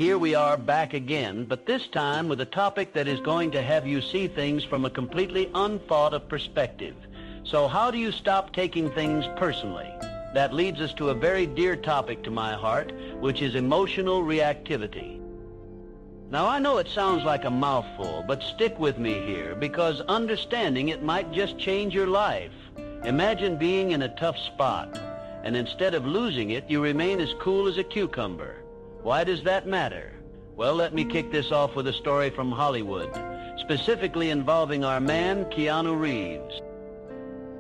Here we are back again, but this time with a topic that is going to have you see things from a completely unthought of perspective. So how do you stop taking things personally? That leads us to a very dear topic to my heart, which is emotional reactivity. Now, I know it sounds like a mouthful, but stick with me here, because understanding it might just change your life. Imagine being in a tough spot, and instead of losing it, you remain as cool as a cucumber. Why does that matter? Well, let me kick this off with a story from Hollywood, specifically involving our man, Keanu Reeves.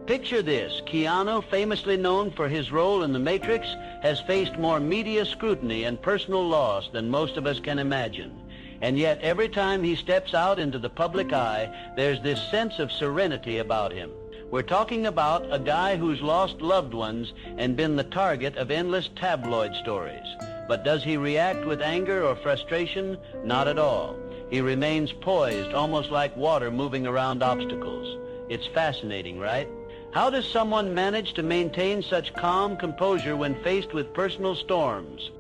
Picture this. Keanu, famously known for his role in The Matrix, has faced more media scrutiny and personal loss than most of us can imagine. And yet, every time he steps out into the public eye, there's this sense of serenity about him. We're talking about a guy who's lost loved ones and been the target of endless tabloid stories. But does he react with anger or frustration? Not at all. He remains poised, almost like water moving around obstacles. It's fascinating, right? How does someone manage to maintain such calm composure when faced with personal storms?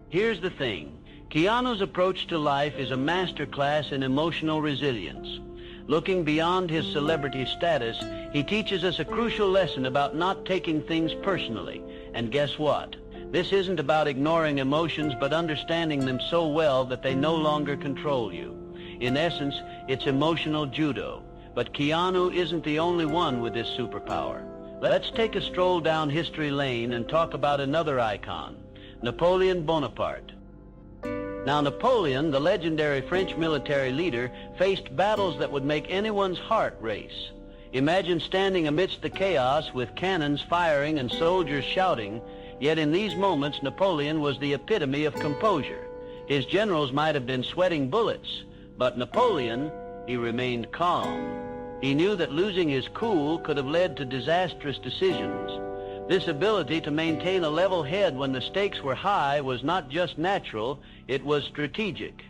Here's the thing. Keanu's approach to life is a masterclass in emotional resilience. Looking beyond his celebrity status, he teaches us a crucial lesson about not taking things personally. And guess what? This isn't about ignoring emotions, but understanding them so well that they no longer control you. In essence, it's emotional judo. But Keanu isn't the only one with this superpower. Let's take a stroll down history lane and talk about another icon, Napoleon Bonaparte. Now, Napoleon, the legendary French military leader, faced battles that would make anyone's heart race. Imagine standing amidst the chaos with cannons firing and soldiers shouting, yet in these moments Napoleon was the epitome of composure. His generals might have been sweating bullets, but Napoleon, he remained calm. He knew that losing his cool could have led to disastrous decisions. This ability to maintain a level head when the stakes were high was not just natural, it was strategic.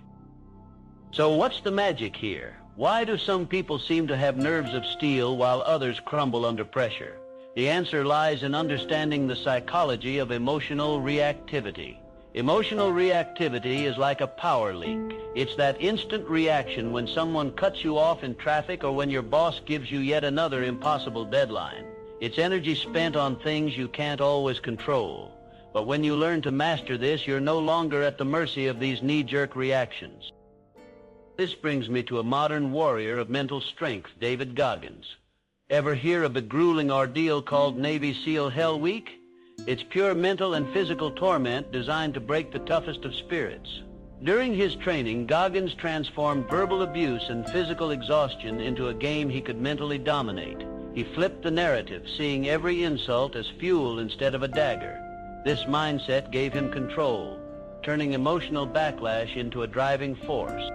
So what's the magic here? Why do some people seem to have nerves of steel while others crumble under pressure? The answer lies in understanding the psychology of emotional reactivity. Emotional reactivity is like a power leak. It's that instant reaction when someone cuts you off in traffic or when your boss gives you yet another impossible deadline. It's energy spent on things you can't always control. But when you learn to master this, you're no longer at the mercy of these knee-jerk reactions. This brings me to a modern warrior of mental strength, David Goggins. Ever hear of a grueling ordeal called Navy SEAL Hell Week? It's pure mental and physical torment designed to break the toughest of spirits. During his training, Goggins transformed verbal abuse and physical exhaustion into a game he could mentally dominate. He flipped the narrative, seeing every insult as fuel instead of a dagger. This mindset gave him control, turning emotional backlash into a driving force.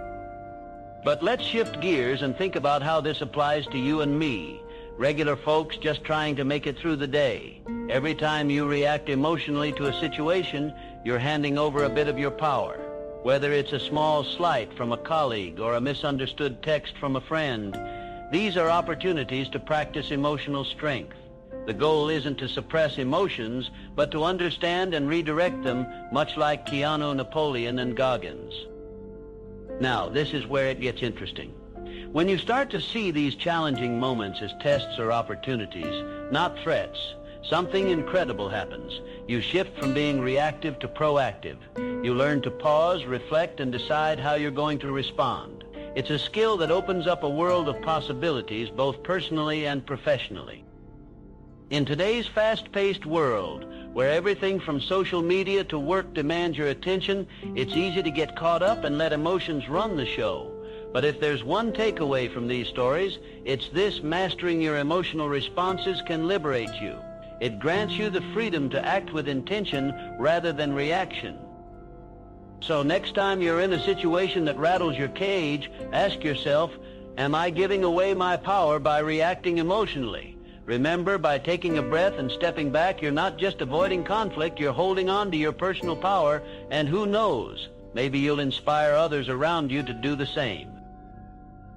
But let's shift gears and think about how this applies to you and me, regular folks just trying to make it through the day. Every time you react emotionally to a situation, you're handing over a bit of your power. Whether it's a small slight from a colleague or a misunderstood text from a friend, these are opportunities to practice emotional strength. The goal isn't to suppress emotions, but to understand and redirect them, much like Keanu, Napoleon, and Goggins. Now, this is where it gets interesting. When you start to see these challenging moments as tests or opportunities, not threats, something incredible happens. You shift from being reactive to proactive. You learn to pause, reflect, and decide how you're going to respond. It's a skill that opens up a world of possibilities, both personally and professionally. In today's fast-paced world, where everything from social media to work demands your attention, it's easy to get caught up and let emotions run the show. But if there's one takeaway from these stories, it's this: mastering your emotional responses can liberate you. It grants you the freedom to act with intention rather than reaction. So next time you're in a situation that rattles your cage, ask yourself, am I giving away my power by reacting emotionally? Remember, by taking a breath and stepping back, you're not just avoiding conflict, you're holding on to your personal power, and who knows, maybe you'll inspire others around you to do the same.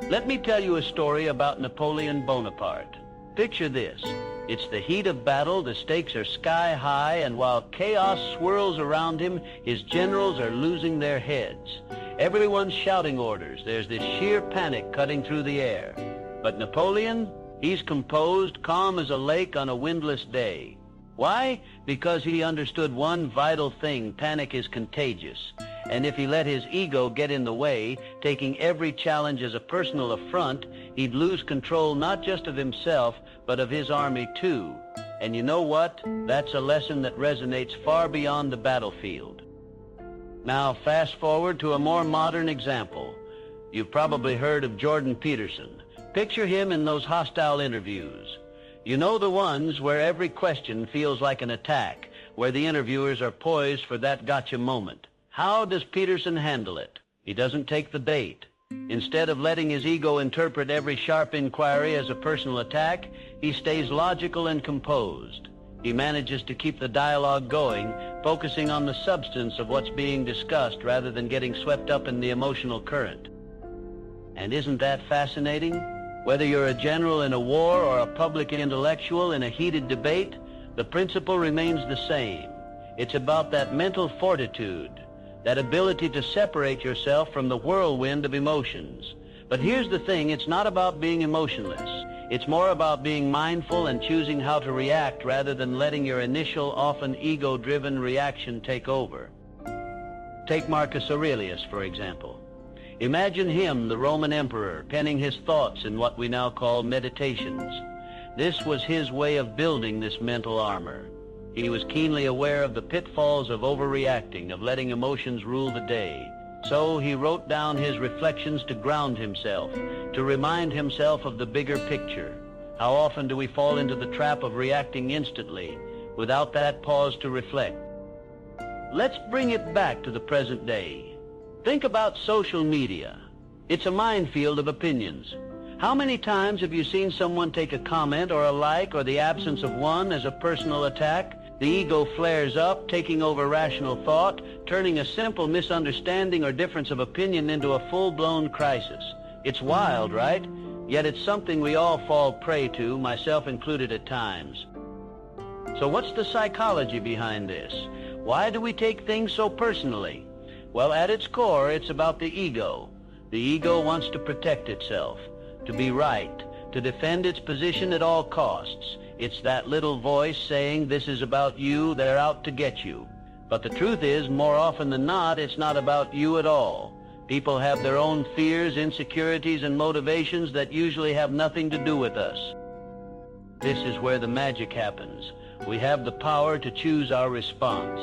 Let me tell you a story about Napoleon Bonaparte. Picture this. It's the heat of battle, the stakes are sky high, and while chaos swirls around him, his generals are losing their heads. Everyone's shouting orders. There's this sheer panic cutting through the air. But Napoleon, he's composed, calm as a lake on a windless day. Why? Because he understood one vital thing: panic is contagious. And if he let his ego get in the way, taking every challenge as a personal affront, he'd lose control not just of himself, but of his army too. And you know what? That's a lesson that resonates far beyond the battlefield. Now fast forward to a more modern example. You've probably heard of Jordan Peterson. Picture him in those hostile interviews. You know, the ones where every question feels like an attack, where the interviewers are poised for that gotcha moment. How does Peterson handle it? He doesn't take the bait. Instead of letting his ego interpret every sharp inquiry as a personal attack, he stays logical and composed. He manages to keep the dialogue going, focusing on the substance of what's being discussed rather than getting swept up in the emotional current. And isn't that fascinating? Whether you're a general in a war or a public intellectual in a heated debate, the principle remains the same. It's about that mental fortitude, that ability to separate yourself from the whirlwind of emotions. But here's the thing, it's not about being emotionless. It's more about being mindful and choosing how to react rather than letting your initial, often ego-driven reaction take over. Take Marcus Aurelius, for example. Imagine him, the Roman emperor, penning his thoughts in what we now call meditations. This was his way of building this mental armor. He was keenly aware of the pitfalls of overreacting, of letting emotions rule the day. So he wrote down his reflections to ground himself, to remind himself of the bigger picture. How often do we fall into the trap of reacting instantly, without that pause to reflect? Let's bring it back to the present day. Think about social media. It's a minefield of opinions. How many times have you seen someone take a comment or a like or the absence of one as a personal attack? The ego flares up, taking over rational thought, turning a simple misunderstanding or difference of opinion into a full-blown crisis. It's wild, right? Yet it's something we all fall prey to, myself included at times. So what's the psychology behind this? Why do we take things so personally? Well, at its core, it's about the ego. The ego wants to protect itself, to be right, to defend its position at all costs. It's that little voice saying, this is about you, they're out to get you. But the truth is, more often than not, it's not about you at all. People have their own fears, insecurities, and motivations that usually have nothing to do with us. This is where the magic happens. We have the power to choose our response.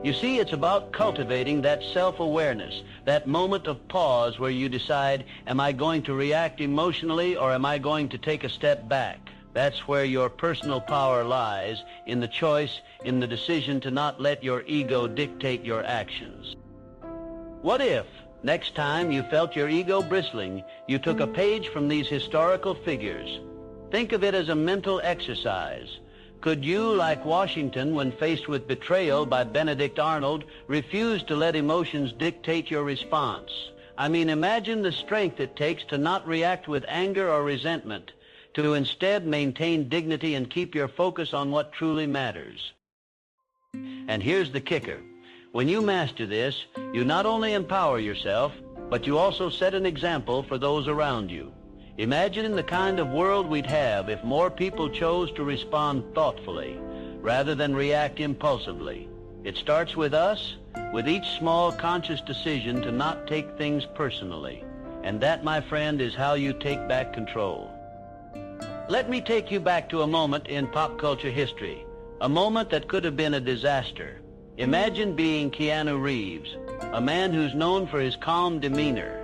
You see, it's about cultivating that self-awareness, that moment of pause where you decide, am I going to react emotionally or am I going to take a step back? That's where your personal power lies, in the choice, in the decision to not let your ego dictate your actions. What if, next time you felt your ego bristling, you took a page from these historical figures? Think of it as a mental exercise. Could you, like Washington when faced with betrayal by Benedict Arnold, refuse to let emotions dictate your response? I mean, imagine the strength it takes to not react with anger or resentment, to instead maintain dignity and keep your focus on what truly matters. And here's the kicker. When you master this, you not only empower yourself, but you also set an example for those around you. Imagine the kind of world we'd have if more people chose to respond thoughtfully, rather than react impulsively. It starts with us, with each small conscious decision to not take things personally. And that, my friend, is how you take back control. Let me take you back to a moment in pop culture history, a moment that could have been a disaster. Imagine being Keanu Reeves, a man who's known for his calm demeanor.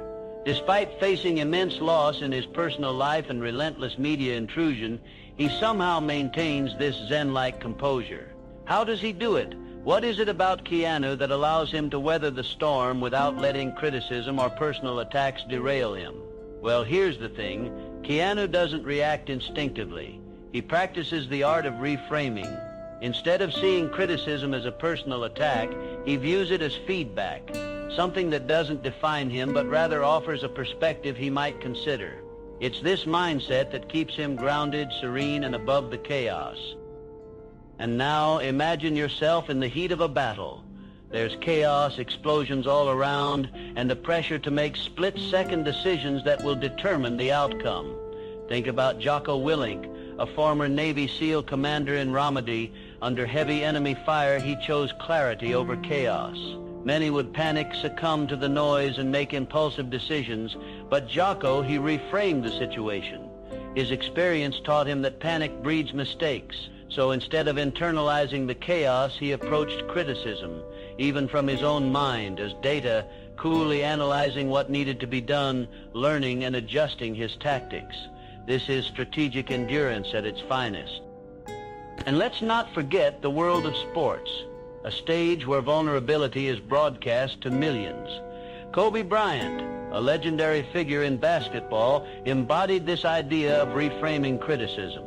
Despite facing immense loss in his personal life and relentless media intrusion, he somehow maintains this Zen-like composure. How does he do it? What is it about Keanu that allows him to weather the storm without letting criticism or personal attacks derail him? Well, here's the thing. Keanu doesn't react instinctively. He practices the art of reframing. Instead of seeing criticism as a personal attack, he views it as feedback, something that doesn't define him but rather offers a perspective he might consider. It's this mindset that keeps him grounded, serene, and above the chaos. And now imagine yourself in the heat of a battle. There's chaos, explosions all around, and the pressure to make split-second decisions that will determine the outcome. Think about Jocko Willink, a former Navy SEAL commander in Ramadi. Under heavy enemy fire, he chose clarity over chaos. Many would panic, succumb to the noise, and make impulsive decisions, but Jocko, he reframed the situation. His experience taught him that panic breeds mistakes. So instead of internalizing the chaos, he approached criticism, even from his own mind, as data, coolly analyzing what needed to be done, learning and adjusting his tactics. This is strategic endurance at its finest. And let's not forget the world of sports, a stage where vulnerability is broadcast to millions. Kobe Bryant, a legendary figure in basketball, embodied this idea of reframing criticism.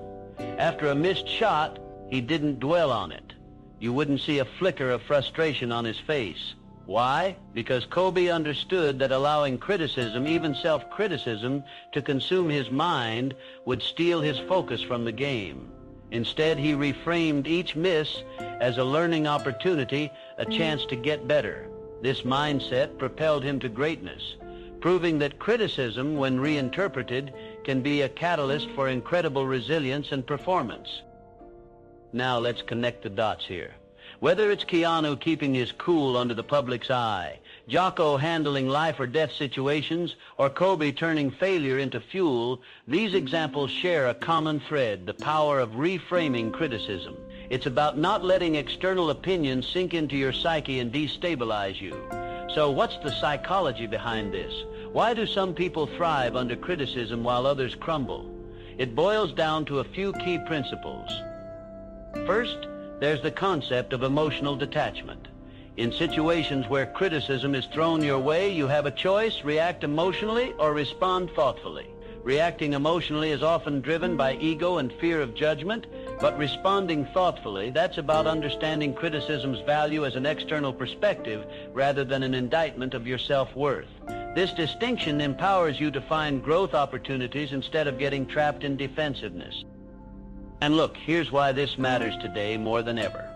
After a missed shot, he didn't dwell on it. You wouldn't see a flicker of frustration on his face. Why? Because Kobe understood that allowing criticism, even self-criticism, to consume his mind would steal his focus from the game. Instead, he reframed each miss as a learning opportunity, a chance to get better. This mindset propelled him to greatness, proving that criticism, when reinterpreted, can be a catalyst for incredible resilience and performance. Now let's connect the dots here. Whether it's Keanu keeping his cool under the public's eye, Jocko handling life or death situations, or Kobe turning failure into fuel, these examples share a common thread, the power of reframing criticism. It's about not letting external opinions sink into your psyche and destabilize you. So what's the psychology behind this? Why do some people thrive under criticism while others crumble? It boils down to a few key principles. First, there's the concept of emotional detachment. In situations where criticism is thrown your way, you have a choice: react emotionally or respond thoughtfully. Reacting emotionally is often driven by ego and fear of judgment, but responding thoughtfully, that's about understanding criticism's value as an external perspective rather than an indictment of your self-worth. This distinction empowers you to find growth opportunities instead of getting trapped in defensiveness. And look, here's why this matters today more than ever.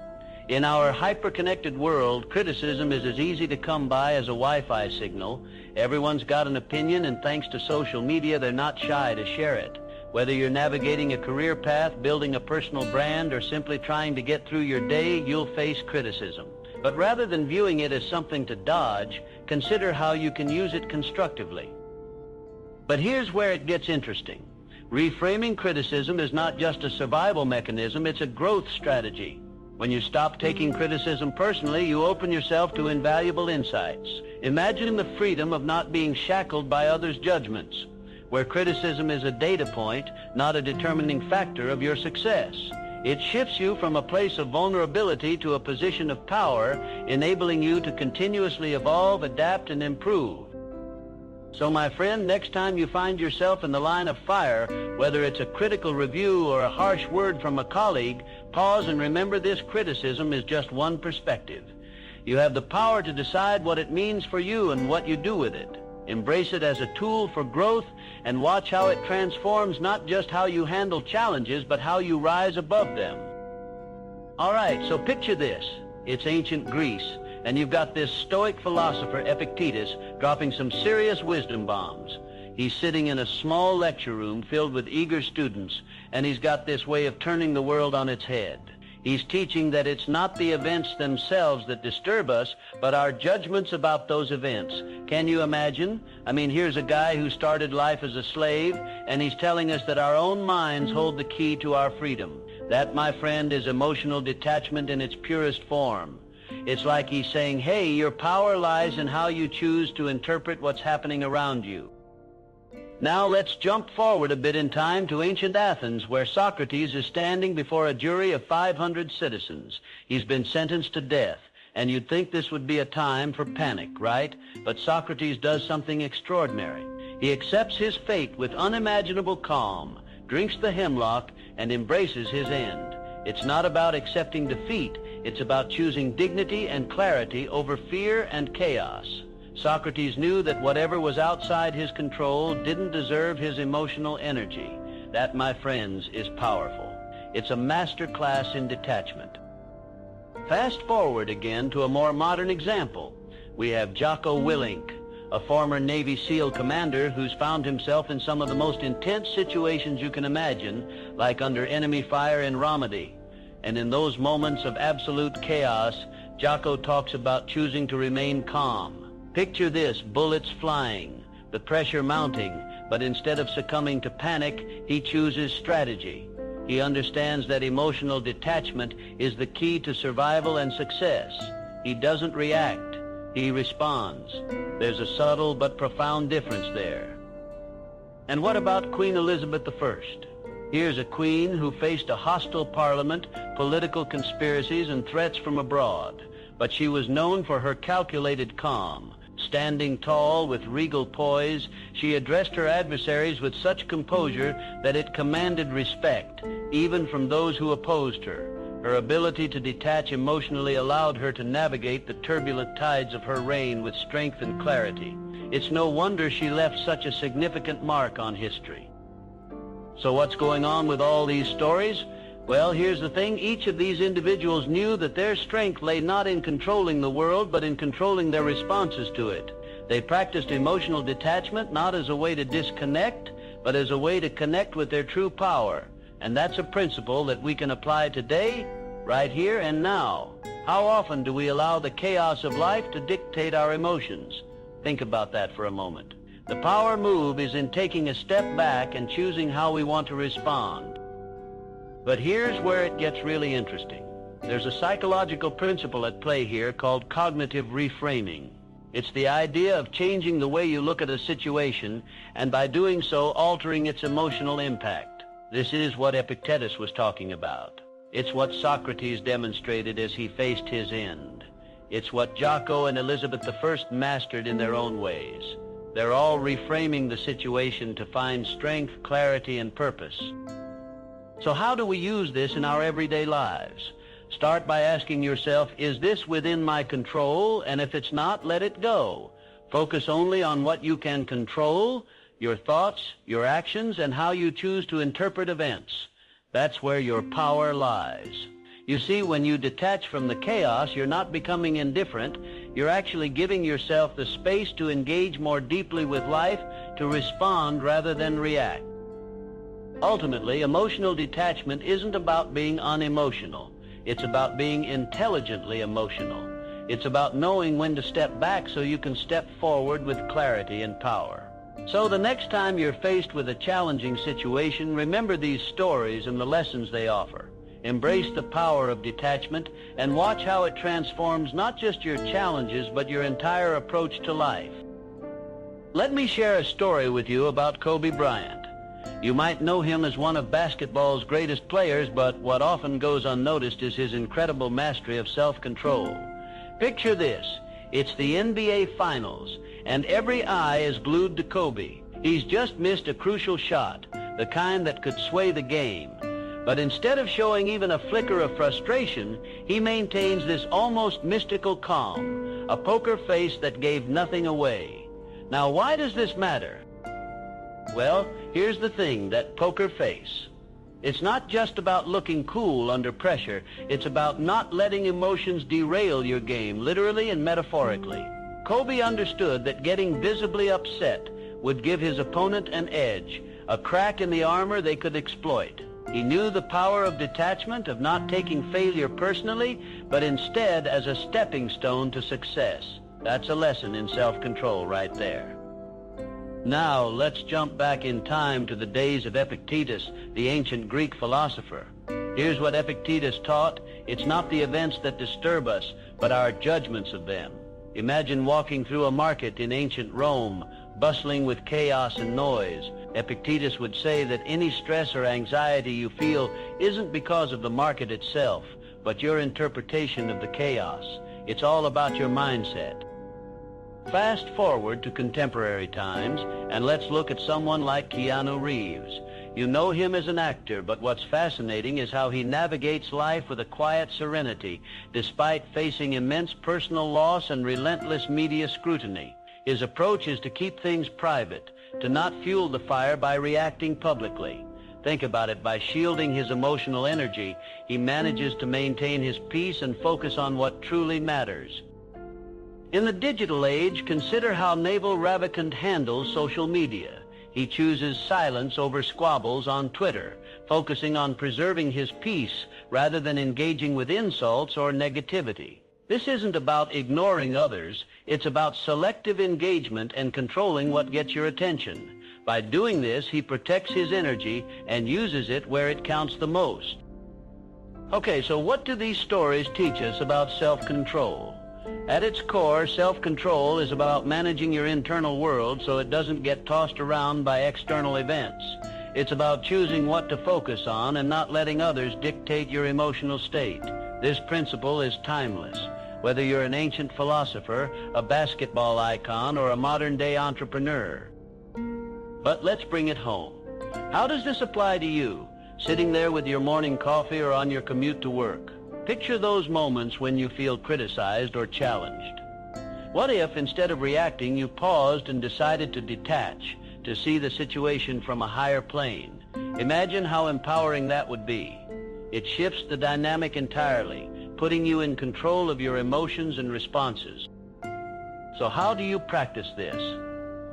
In our hyper-connected world, criticism is as easy to come by as a Wi-Fi signal. Everyone's got an opinion, and thanks to social media, they're not shy to share it. Whether you're navigating a career path, building a personal brand, or simply trying to get through your day, you'll face criticism. But rather than viewing it as something to dodge, consider how you can use it constructively. But here's where it gets interesting. Reframing criticism is not just a survival mechanism, it's a growth strategy. When you stop taking criticism personally, you open yourself to invaluable insights. Imagine the freedom of not being shackled by others' judgments, where criticism is a data point, not a determining factor of your success. It shifts you from a place of vulnerability to a position of power, enabling you to continuously evolve, adapt, and improve. So my friend, next time you find yourself in the line of fire, whether it's a critical review or a harsh word from a colleague, pause and remember this: criticism is just one perspective. You have the power to decide what it means for you and what you do with it. Embrace it as a tool for growth and watch how it transforms not just how you handle challenges, but how you rise above them. All right, so picture this. It's ancient Greece, and you've got this stoic philosopher, Epictetus, dropping some serious wisdom bombs. He's sitting in a small lecture room filled with eager students, and he's got this way of turning the world on its head. He's teaching that it's not the events themselves that disturb us, but our judgments about those events. Can you imagine? I mean, here's a guy who started life as a slave, and he's telling us that our own minds hold the key to our freedom. That, my friend, is emotional detachment in its purest form. It's like he's saying, hey, your power lies in how you choose to interpret what's happening around you. Now let's jump forward a bit in time to ancient Athens, where Socrates is standing before a jury of 500 citizens. He's been sentenced to death, and you'd think this would be a time for panic, right? But Socrates does something extraordinary. He accepts his fate with unimaginable calm, drinks the hemlock, and embraces his end. It's not about accepting defeat. It's about choosing dignity and clarity over fear and chaos. Socrates knew that whatever was outside his control didn't deserve his emotional energy. That, my friends, is powerful. It's a master class in detachment. Fast forward again to a more modern example. We have Jocko Willink, a former Navy SEAL commander who's found himself in some of the most intense situations you can imagine, like under enemy fire in Ramadi. And in those moments of absolute chaos, Jocko talks about choosing to remain calm. Picture this: bullets flying, the pressure mounting, but instead of succumbing to panic, he chooses strategy. He understands that emotional detachment is the key to survival and success. He doesn't react, he responds. There's a subtle but profound difference there. And what about Queen Elizabeth I? Here's a queen who faced a hostile parliament, political conspiracies, and threats from abroad. But she was known for her calculated calm. Standing tall with regal poise, she addressed her adversaries with such composure that it commanded respect, even from those who opposed her. Her ability to detach emotionally allowed her to navigate the turbulent tides of her reign with strength and clarity. It's no wonder she left such a significant mark on history. So what's going on with all these stories? Well, here's the thing. Each of these individuals knew that their strength lay not in controlling the world, but in controlling their responses to it. They practiced emotional detachment not as a way to disconnect, but as a way to connect with their true power. And that's a principle that we can apply today, right here and now. How often do we allow the chaos of life to dictate our emotions? Think about that for a moment. The power move is in taking a step back and choosing how we want to respond. But here's where it gets really interesting. There's a psychological principle at play here called cognitive reframing. It's the idea of changing the way you look at a situation, and by doing so, altering its emotional impact. This is what Epictetus was talking about. It's what Socrates demonstrated as he faced his end. It's what Jocko and Elizabeth I mastered in their own ways. They're all reframing the situation to find strength, clarity, and purpose. So how do we use this in our everyday lives? Start by asking yourself, is this within my control? And if it's not, let it go. Focus only on what you can control, your thoughts, your actions, and how you choose to interpret events. That's where your power lies. You see, when you detach from the chaos, you're not becoming indifferent. You're actually giving yourself the space to engage more deeply with life, to respond rather than react. Ultimately, emotional detachment isn't about being unemotional. It's about being intelligently emotional. It's about knowing when to step back so you can step forward with clarity and power. So the next time you're faced with a challenging situation, remember these stories and the lessons they offer. Embrace the power of detachment and watch how it transforms not just your challenges, but your entire approach to life. Let me share a story with you about Kobe Bryant. You might know him as one of basketball's greatest players, but what often goes unnoticed is his incredible mastery of self-control. Picture this. It's the NBA Finals, and every eye is glued to Kobe. He's just missed a crucial shot, the kind that could sway the game. But instead of showing even a flicker of frustration, he maintains this almost mystical calm, a poker face that gave nothing away. Now, why does this matter? Well, here's the thing, that poker face. It's not just about looking cool under pressure. It's about not letting emotions derail your game, literally and metaphorically. Kobe understood that getting visibly upset would give his opponent an edge, a crack in the armor they could exploit. He knew the power of detachment, of not taking failure personally, but instead as a stepping stone to success. That's a lesson in self-control right there. Now, let's jump back in time to the days of Epictetus, the ancient Greek philosopher. Here's what Epictetus taught. It's not the events that disturb us, but our judgments of them. Imagine walking through a market in ancient Rome, bustling with chaos and noise. Epictetus would say that any stress or anxiety you feel isn't because of the market itself, but your interpretation of the chaos. It's all about your mindset. Fast forward to contemporary times, and let's look at someone like Keanu Reeves. You know him as an actor, but what's fascinating is how he navigates life with a quiet serenity, despite facing immense personal loss and relentless media scrutiny. His approach is to keep things private, to not fuel the fire by reacting publicly. Think about it. By shielding his emotional energy, he manages to maintain his peace and focus on what truly matters. In the digital age, consider how Naval Ravikant handles social media. He chooses silence over squabbles on Twitter, focusing on preserving his peace rather than engaging with insults or negativity. This isn't about ignoring others. It's about selective engagement and controlling what gets your attention. By doing this, he protects his energy and uses it where it counts the most. Okay, so what do these stories teach us about self-control? At its core, self-control is about managing your internal world so it doesn't get tossed around by external events. It's about choosing what to focus on and not letting others dictate your emotional state. This principle is timeless. Whether you're an ancient philosopher, a basketball icon, or a modern-day entrepreneur. But let's bring it home. How does this apply to you, sitting there with your morning coffee or on your commute to work? Picture those moments when you feel criticized or challenged. What if, instead of reacting, you paused and decided to detach, to see the situation from a higher plane? Imagine how empowering that would be. It shifts the dynamic entirely, putting you in control of your emotions and responses. So how do you practice this?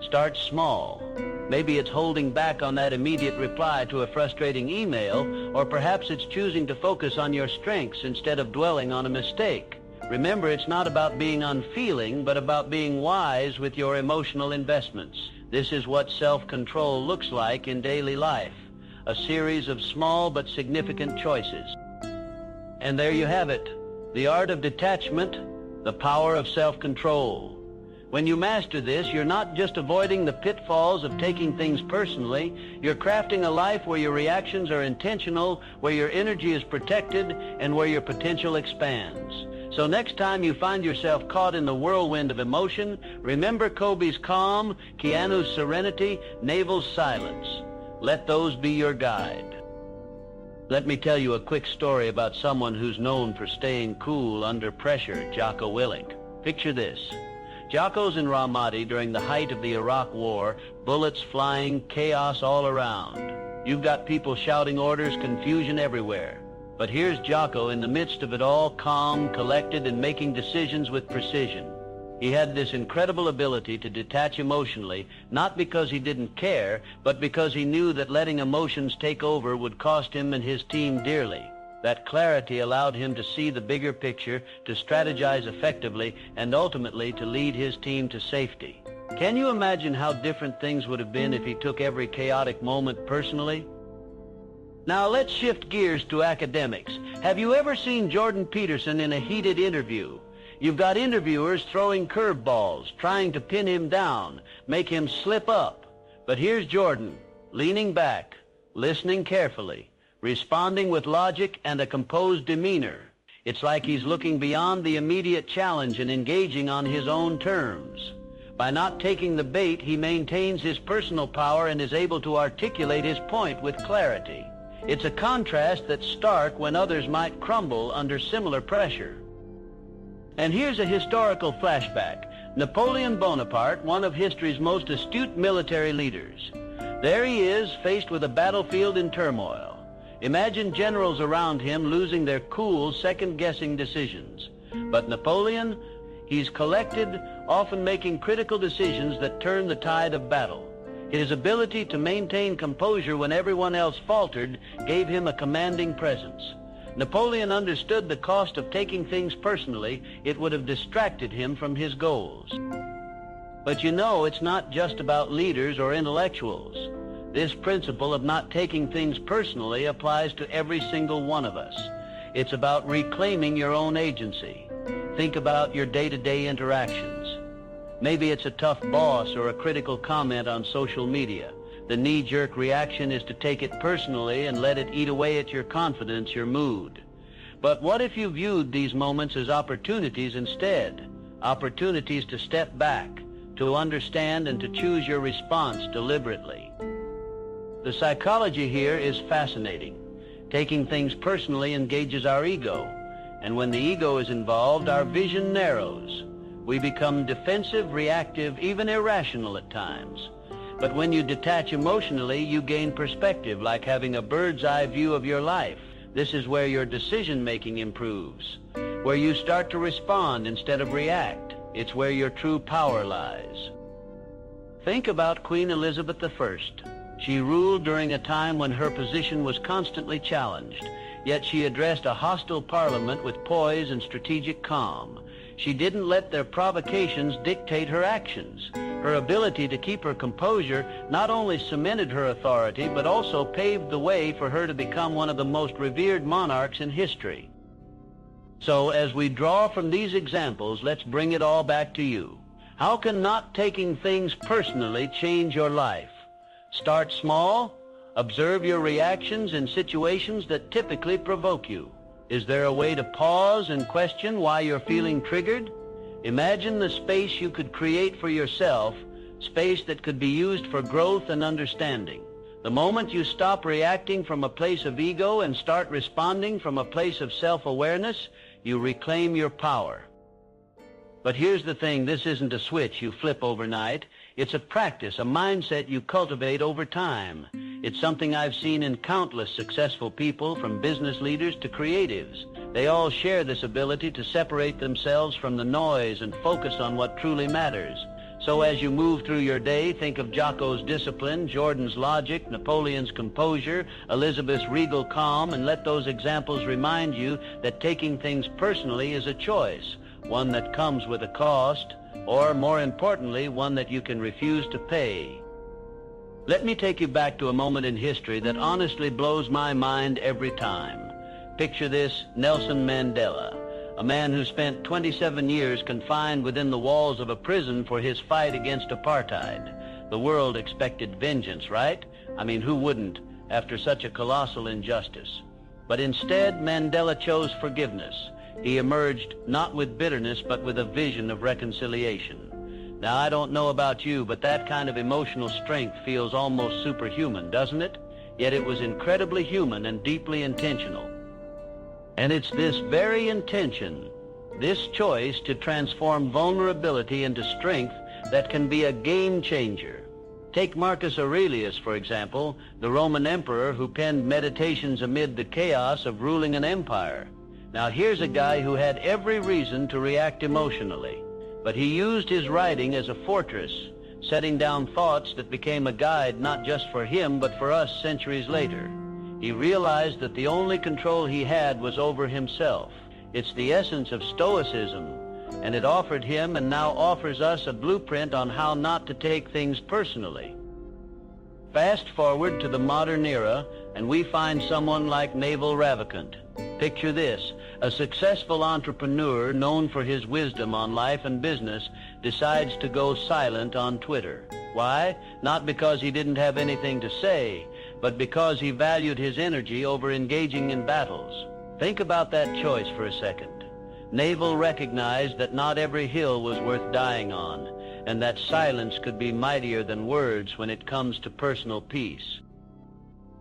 Start small. Maybe it's holding back on that immediate reply to a frustrating email, or perhaps it's choosing to focus on your strengths instead of dwelling on a mistake. Remember, it's not about being unfeeling, but about being wise with your emotional investments. This is what self-control looks like in daily life, a series of small but significant choices. And there you have it, the art of detachment, the power of self-control. When you master this, you're not just avoiding the pitfalls of taking things personally, you're crafting a life where your reactions are intentional, where your energy is protected, and where your potential expands. So next time you find yourself caught in the whirlwind of emotion, remember Kobe's calm, Keanu's serenity, Naval's silence. Let those be your guide. Let me tell you a quick story about someone who's known for staying cool under pressure, Jocko Willink. Picture this. Jocko's in Ramadi during the height of the Iraq War, bullets flying, chaos all around. You've got people shouting orders, confusion everywhere. But here's Jocko in the midst of it all, calm, collected, and making decisions with precision. He had this incredible ability to detach emotionally, not because he didn't care, but because he knew that letting emotions take over would cost him and his team dearly. That clarity allowed him to see the bigger picture, to strategize effectively, and ultimately to lead his team to safety. Can you imagine how different things would have been if he took every chaotic moment personally? Now let's shift gears to academics. Have you ever seen Jordan Peterson in a heated interview? You've got interviewers throwing curveballs, trying to pin him down, make him slip up. But here's Jordan, leaning back, listening carefully, responding with logic and a composed demeanor. It's like he's looking beyond the immediate challenge and engaging on his own terms. By not taking the bait, he maintains his personal power and is able to articulate his point with clarity. It's a contrast that's stark when others might crumble under similar pressure. And here's a historical flashback. Napoleon Bonaparte, one of history's most astute military leaders. There he is, faced with a battlefield in turmoil. Imagine generals around him losing their cool, second-guessing decisions. But Napoleon, he's collected, often making critical decisions that turn the tide of battle. His ability to maintain composure when everyone else faltered gave him a commanding presence. Napoleon understood the cost of taking things personally. It would have distracted him from his goals. But you know, it's not just about leaders or intellectuals. This principle of not taking things personally applies to every single one of us. It's about reclaiming your own agency. Think about your day-to-day interactions. Maybe it's a tough boss or a critical comment on social media. The knee-jerk reaction is to take it personally and let it eat away at your confidence, your mood. But what if you viewed these moments as opportunities instead? Opportunities to step back, to understand and to choose your response deliberately. The psychology here is fascinating. Taking things personally engages our ego, and when the ego is involved, our vision narrows. We become defensive, reactive, even irrational at times. But when you detach emotionally, you gain perspective, like having a bird's eye view of your life. This is where your decision-making improves, where you start to respond instead of react. It's where your true power lies. Think about Queen Elizabeth I. She ruled during a time when her position was constantly challenged, yet she addressed a hostile parliament with poise and strategic calm. She didn't let their provocations dictate her actions. Her ability to keep her composure not only cemented her authority, but also paved the way for her to become one of the most revered monarchs in history. So as we draw from these examples, let's bring it all back to you. How can not taking things personally change your life? Start small. Observe your reactions in situations that typically provoke you. Is there a way to pause and question why you're feeling triggered? Imagine the space you could create for yourself, space that could be used for growth and understanding. The moment you stop reacting from a place of ego and start responding from a place of self-awareness, you reclaim your power. But here's the thing, this isn't a switch you flip overnight. It's a practice, a mindset you cultivate over time. It's something I've seen in countless successful people, from business leaders to creatives. They all share this ability to separate themselves from the noise and focus on what truly matters. So as you move through your day, think of Jocko's discipline, Jordan's logic, Napoleon's composure, Elizabeth's regal calm, and let those examples remind you that taking things personally is a choice, one that comes with a cost, or more importantly, one that you can refuse to pay. Let me take you back to a moment in history that honestly blows my mind every time. Picture this: Nelson Mandela, a man who spent 27 years confined within the walls of a prison for his fight against apartheid. The world expected vengeance, right? I mean, who wouldn't after such a colossal injustice? But instead, Mandela chose forgiveness. He emerged not with bitterness, but with a vision of reconciliation. Now, I don't know about you, but that kind of emotional strength feels almost superhuman, doesn't it? Yet it was incredibly human and deeply intentional. And it's this very intention, this choice to transform vulnerability into strength, that can be a game changer. Take Marcus Aurelius, for example, the Roman emperor who penned Meditations amid the chaos of ruling an empire. Now here's a guy who had every reason to react emotionally, but he used his writing as a fortress, setting down thoughts that became a guide not just for him, but for us centuries later. He realized that the only control he had was over himself. It's the essence of Stoicism, and it offered him and now offers us a blueprint on how not to take things personally. Fast forward to the modern era, and we find someone like Naval Ravikant. Picture this: a successful entrepreneur known for his wisdom on life and business decides to go silent on Twitter. Why? Not because he didn't have anything to say, but because he valued his energy over engaging in battles. Think about that choice for a second. Naval recognized that not every hill was worth dying on, and that silence could be mightier than words when it comes to personal peace.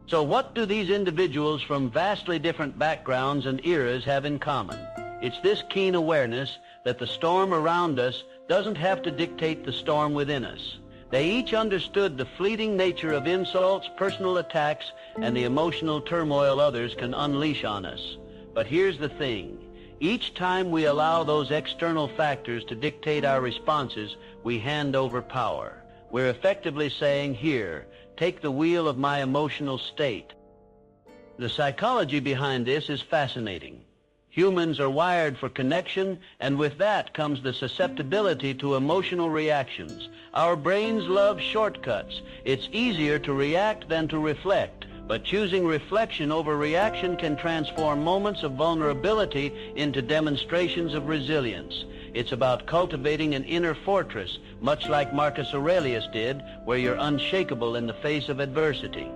So what do these individuals from vastly different backgrounds and eras have in common? It's this keen awareness that the storm around us doesn't have to dictate the storm within us. They each understood the fleeting nature of insults, personal attacks, and the emotional turmoil others can unleash on us. But here's the thing. Each time we allow those external factors to dictate our responses, we hand over power. We're effectively saying, here, take the wheel of my emotional state. The psychology behind this is fascinating. Humans are wired for connection, and with that comes the susceptibility to emotional reactions. Our brains love shortcuts. It's easier to react than to reflect, but choosing reflection over reaction can transform moments of vulnerability into demonstrations of resilience. It's about cultivating an inner fortress, much like Marcus Aurelius did, where you're unshakable in the face of adversity.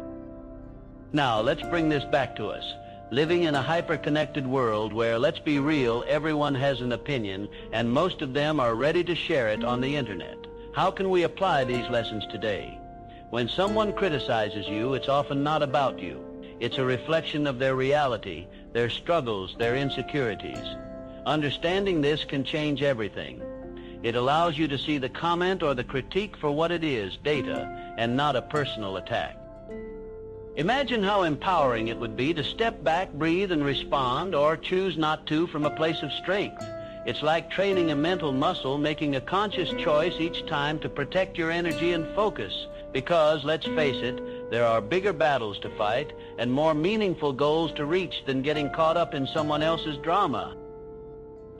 Now, let's bring this back to us. Living in a hyper-connected world where, let's be real, everyone has an opinion, and most of them are ready to share it on the internet. How can we apply these lessons today? When someone criticizes you, it's often not about you. It's a reflection of their reality, their struggles, their insecurities. Understanding this can change everything. It allows you to see the comment or the critique for what it is, data, and not a personal attack. Imagine how empowering it would be to step back, breathe, and respond, or choose not to from a place of strength. It's like training a mental muscle, making a conscious choice each time to protect your energy and focus. Because, let's face it, there are bigger battles to fight and more meaningful goals to reach than getting caught up in someone else's drama.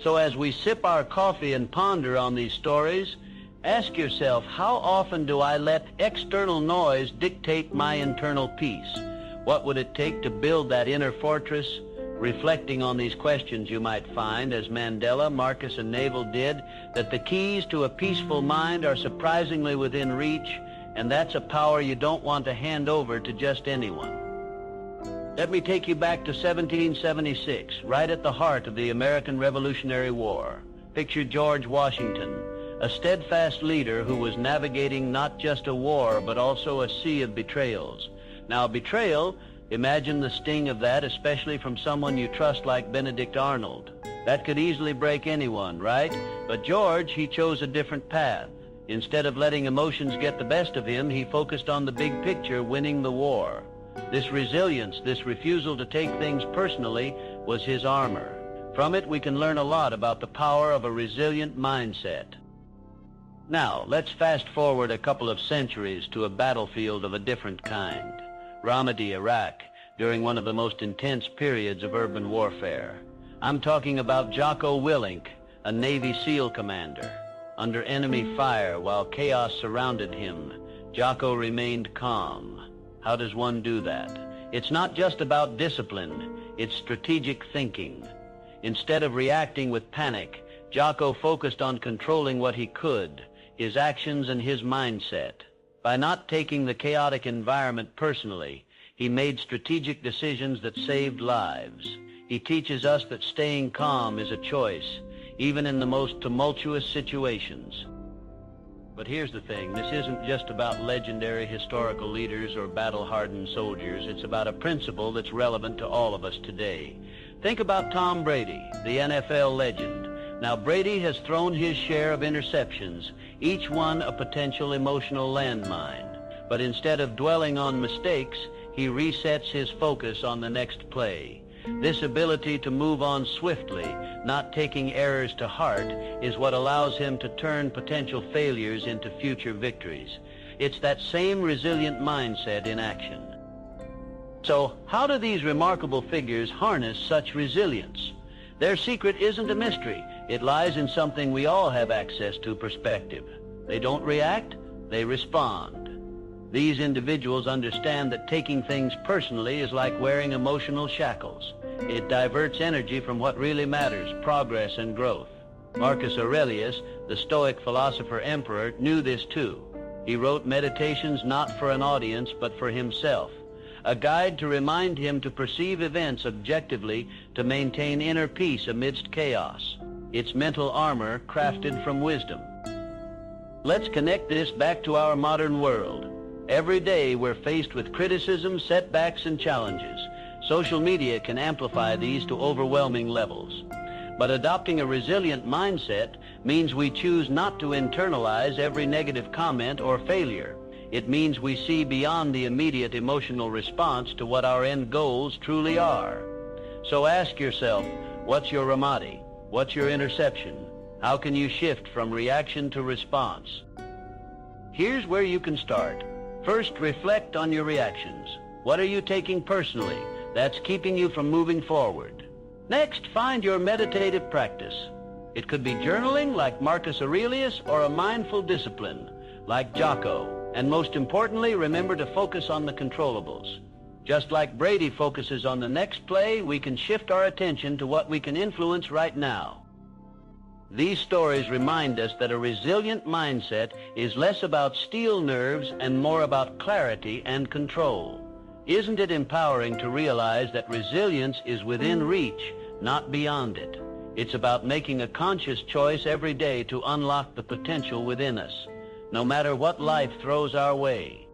So as we sip our coffee and ponder on these stories, ask yourself, how often do I let external noise dictate my internal peace? What would it take to build that inner fortress? Reflecting on these questions, you might find, as Mandela, Marcus, and Naval did, that the keys to a peaceful mind are surprisingly within reach, and that's a power you don't want to hand over to just anyone. Let me take you back to 1776, right at the heart of the American Revolutionary War. Picture George Washington, a steadfast leader who was navigating not just a war, but also a sea of betrayals. Now, betrayal, imagine the sting of that, especially from someone you trust like Benedict Arnold. That could easily break anyone, right? But George, he chose a different path. Instead of letting emotions get the best of him, he focused on the big picture, winning the war. This resilience, this refusal to take things personally, was his armor. From it, we can learn a lot about the power of a resilient mindset. Now, let's fast forward a couple of centuries to a battlefield of a different kind. Ramadi, Iraq, during one of the most intense periods of urban warfare. I'm talking about Jocko Willink, a Navy SEAL commander. Under enemy fire, while chaos surrounded him, Jocko remained calm. How does one do that? It's not just about discipline, it's strategic thinking. Instead of reacting with panic, Jocko focused on controlling what he could, his actions and his mindset. By not taking the chaotic environment personally, he made strategic decisions that saved lives. He teaches us that staying calm is a choice, even in the most tumultuous situations. But here's the thing, this isn't just about legendary historical leaders or battle-hardened soldiers. It's about a principle that's relevant to all of us today. Think about Tom Brady, the NFL legend. Now, Brady has thrown his share of interceptions, each one a potential emotional landmine. But instead of dwelling on mistakes, he resets his focus on the next play. This ability to move on swiftly, not taking errors to heart, is what allows him to turn potential failures into future victories. It's that same resilient mindset in action. So, how do these remarkable figures harness such resilience? Their secret isn't a mystery. It lies in something we all have access to: perspective. They don't react, they respond. These individuals understand that taking things personally is like wearing emotional shackles. It diverts energy from what really matters: progress and growth. Marcus Aurelius, the Stoic philosopher emperor, knew this too. He wrote meditations not for an audience, but for himself. A guide to remind him to perceive events objectively, to maintain inner peace amidst chaos. It's mental armor crafted from wisdom. Let's connect this back to our modern world. Every day we're faced with criticism, setbacks, and challenges. Social media can amplify these to overwhelming levels. But adopting a resilient mindset means we choose not to internalize every negative comment or failure. It means we see beyond the immediate emotional response to what our end goals truly are. So ask yourself, what's your Ramadi? What's your interception? How can you shift from reaction to response? Here's where you can start. First, reflect on your reactions. What are you taking personally that's keeping you from moving forward? Next, find your meditative practice. It could be journaling like Marcus Aurelius, or a mindful discipline like Jocko. And most importantly, remember to focus on the controllables. Just like Brady focuses on the next play, we can shift our attention to what we can influence right now. These stories remind us that a resilient mindset is less about steel nerves and more about clarity and control. Isn't it empowering to realize that resilience is within reach, not beyond it? It's about making a conscious choice every day to unlock the potential within us, no matter what life throws our way.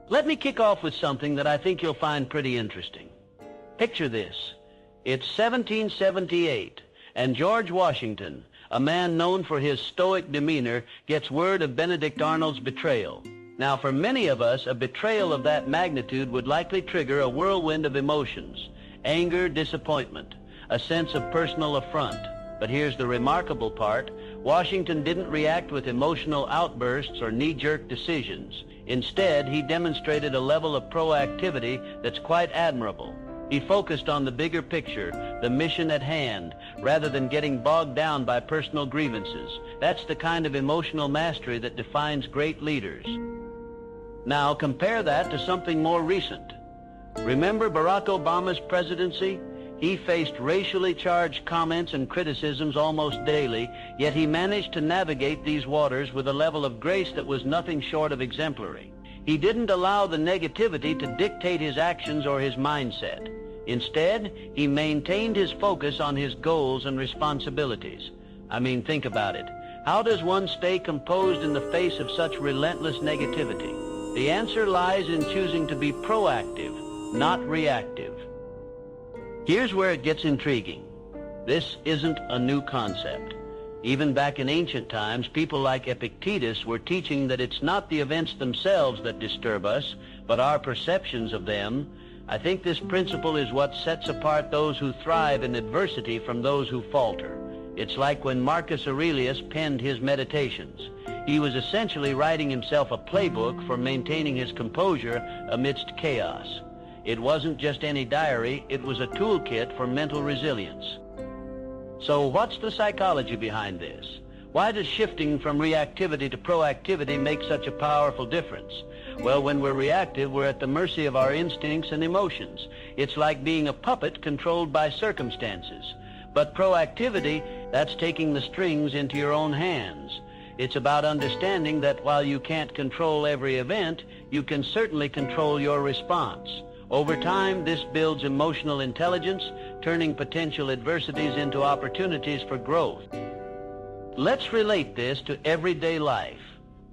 Let me kick off with something that I think you'll find pretty interesting. Picture this. It's 1778, and George Washington, a man known for his stoic demeanor, gets word of Benedict Arnold's betrayal. Now, for many of us, a betrayal of that magnitude would likely trigger a whirlwind of emotions: anger, disappointment, a sense of personal affront. But here's the remarkable part. Washington didn't react with emotional outbursts or knee-jerk decisions. Instead, he demonstrated a level of proactivity that's quite admirable. He focused on the bigger picture, the mission at hand, rather than getting bogged down by personal grievances. That's the kind of emotional mastery that defines great leaders. Now, compare that to something more recent. Remember Barack Obama's presidency? He faced racially charged comments and criticisms almost daily, yet he managed to navigate these waters with a level of grace that was nothing short of exemplary. He didn't allow the negativity to dictate his actions or his mindset. Instead, he maintained his focus on his goals and responsibilities. I mean, think about it. How does one stay composed in the face of such relentless negativity? The answer lies in choosing to be proactive, not reactive. Here's where it gets intriguing. This isn't a new concept. Even back in ancient times, people like Epictetus were teaching that it's not the events themselves that disturb us, but our perceptions of them. I think this principle is what sets apart those who thrive in adversity from those who falter. It's like when Marcus Aurelius penned his Meditations. He was essentially writing himself a playbook for maintaining his composure amidst chaos. It wasn't just any diary, it was a toolkit for mental resilience. So what's the psychology behind this? Why does shifting from reactivity to proactivity make such a powerful difference? Well, when we're reactive, we're at the mercy of our instincts and emotions. It's like being a puppet controlled by circumstances. But proactivity, that's taking the strings into your own hands. It's about understanding that while you can't control every event, you can certainly control your response. Over time, this builds emotional intelligence, turning potential adversities into opportunities for growth. Let's relate this to everyday life.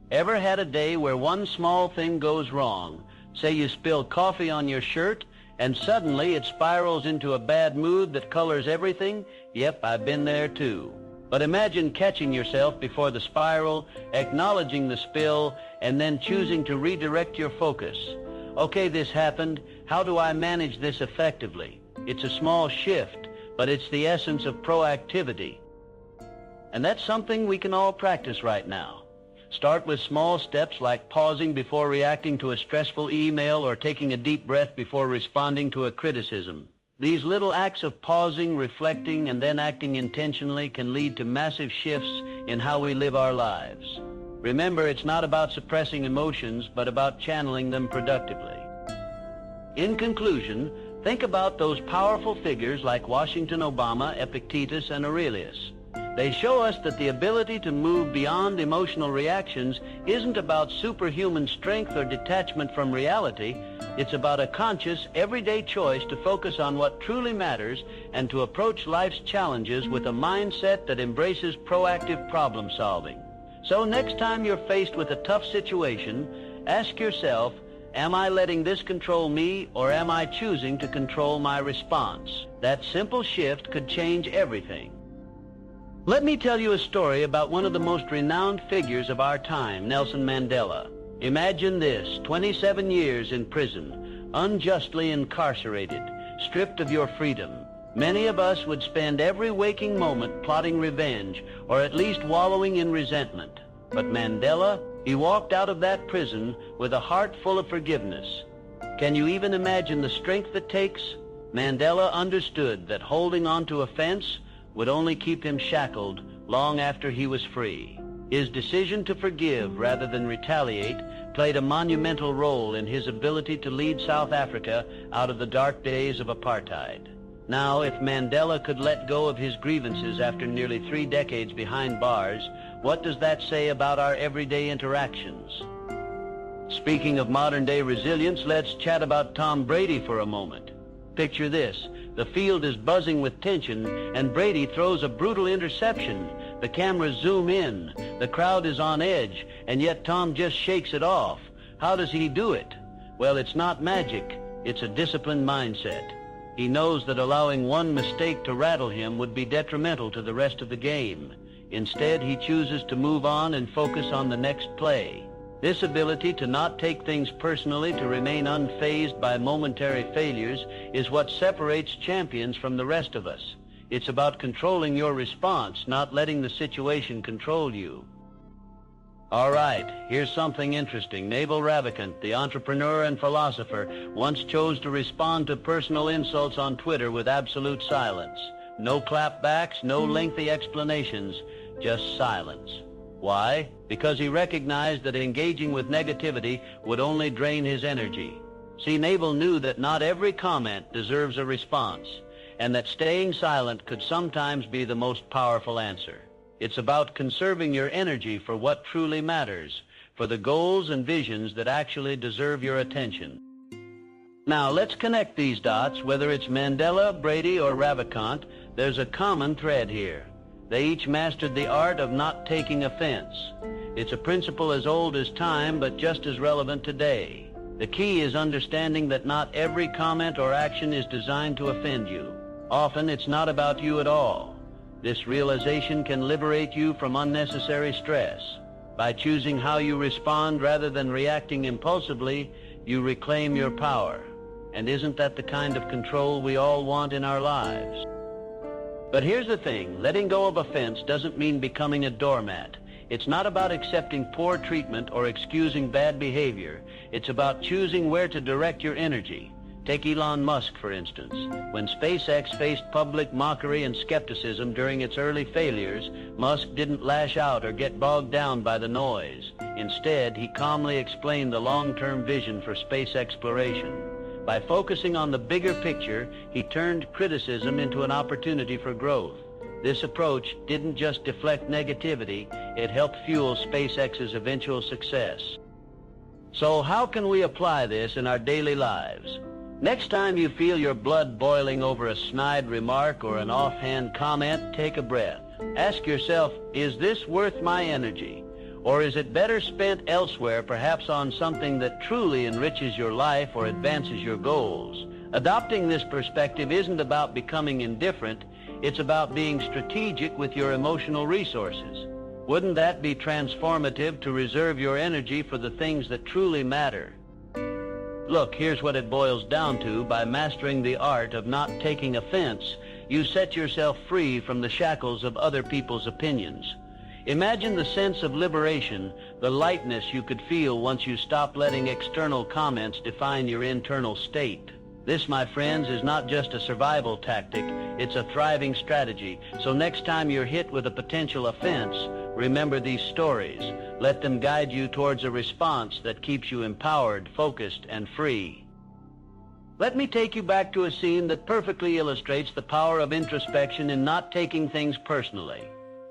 Ever had a day where one small thing goes wrong? Say you spill coffee on your shirt, and suddenly it spirals into a bad mood that colors everything? Yep, I've been there too. But imagine catching yourself before the spiral, acknowledging the spill, and then choosing to redirect your focus. Okay, this happened. How do I manage this effectively? It's a small shift, but it's the essence of proactivity. And that's something we can all practice right now. Start with small steps like pausing before reacting to a stressful email or taking a deep breath before responding to a criticism. These little acts of pausing, reflecting, and then acting intentionally can lead to massive shifts in how we live our lives. Remember, it's not about suppressing emotions, but about channeling them productively. In conclusion, think about those powerful figures like Washington, Obama, Epictetus, and Aurelius. They show us that the ability to move beyond emotional reactions isn't about superhuman strength or detachment from reality. It's about a conscious, everyday choice to focus on what truly matters and to approach life's challenges with a mindset that embraces proactive problem solving. So next time you're faced with a tough situation, ask yourself, am I letting this control me, or am I choosing to control my response? That simple shift could change everything. Let me tell you a story about one of the most renowned figures of our time, Nelson Mandela. Imagine this: 27 years in prison, unjustly incarcerated, stripped of your freedom. Many of us would spend every waking moment plotting revenge, or at least wallowing in resentment. But Mandela, he walked out of that prison with a heart full of forgiveness. Can you even imagine the strength it takes? Mandela understood that holding on to offense would only keep him shackled long after he was free. His decision to forgive rather than retaliate played a monumental role in his ability to lead South Africa out of the dark days of apartheid. Now, if Mandela could let go of his grievances after nearly 3 decades behind bars, what does that say about our everyday interactions? Speaking of modern-day resilience, let's chat about Tom Brady for a moment. Picture this. The field is buzzing with tension, and Brady throws a brutal interception. The cameras zoom in. The crowd is on edge, and yet Tom just shakes it off. How does he do it? Well, it's not magic. It's a disciplined mindset. He knows that allowing one mistake to rattle him would be detrimental to the rest of the game. Instead, he chooses to move on and focus on the next play. This ability to not take things personally, to remain unfazed by momentary failures, is what separates champions from the rest of us. It's about controlling your response, not letting the situation control you. All right, here's something interesting. Naval Ravikant, the entrepreneur and philosopher, once chose to respond to personal insults on Twitter with absolute silence. No clapbacks, no lengthy explanations, just silence. Why? Because he recognized that engaging with negativity would only drain his energy. See, Naval knew that not every comment deserves a response, and that staying silent could sometimes be the most powerful answer. It's about conserving your energy for what truly matters, for the goals and visions that actually deserve your attention. Now, let's connect these dots. Whether it's Mandela, Brady, or Ravikant, there's a common thread here. They each mastered the art of not taking offense. It's a principle as old as time, but just as relevant today. The key is understanding that not every comment or action is designed to offend you. Often, it's not about you at all. This realization can liberate you from unnecessary stress. By choosing how you respond rather than reacting impulsively, you reclaim your power. And isn't that the kind of control we all want in our lives? But here's the thing, letting go of offense doesn't mean becoming a doormat. It's not about accepting poor treatment or excusing bad behavior. It's about choosing where to direct your energy. Take Elon Musk, for instance. When SpaceX faced public mockery and skepticism during its early failures, Musk didn't lash out or get bogged down by the noise. Instead, he calmly explained the long-term vision for space exploration. By focusing on the bigger picture, he turned criticism into an opportunity for growth. This approach didn't just deflect negativity, it helped fuel SpaceX's eventual success. So how can we apply this in our daily lives? Next time you feel your blood boiling over a snide remark or an offhand comment, take a breath. Ask yourself, is this worth my energy? Or is it better spent elsewhere, perhaps on something that truly enriches your life or advances your goals? Adopting this perspective isn't about becoming indifferent, it's about being strategic with your emotional resources. Wouldn't that be transformative, to reserve your energy for the things that truly matter? Look, here's what it boils down to. By mastering the art of not taking offense, you set yourself free from the shackles of other people's opinions. Imagine the sense of liberation, the lightness you could feel once you stop letting external comments define your internal state. This, my friends, is not just a survival tactic, it's a thriving strategy. So next time you're hit with a potential offense, remember these stories. Let them guide you towards a response that keeps you empowered, focused, and free. Let me take you back to a scene that perfectly illustrates the power of introspection in not taking things personally.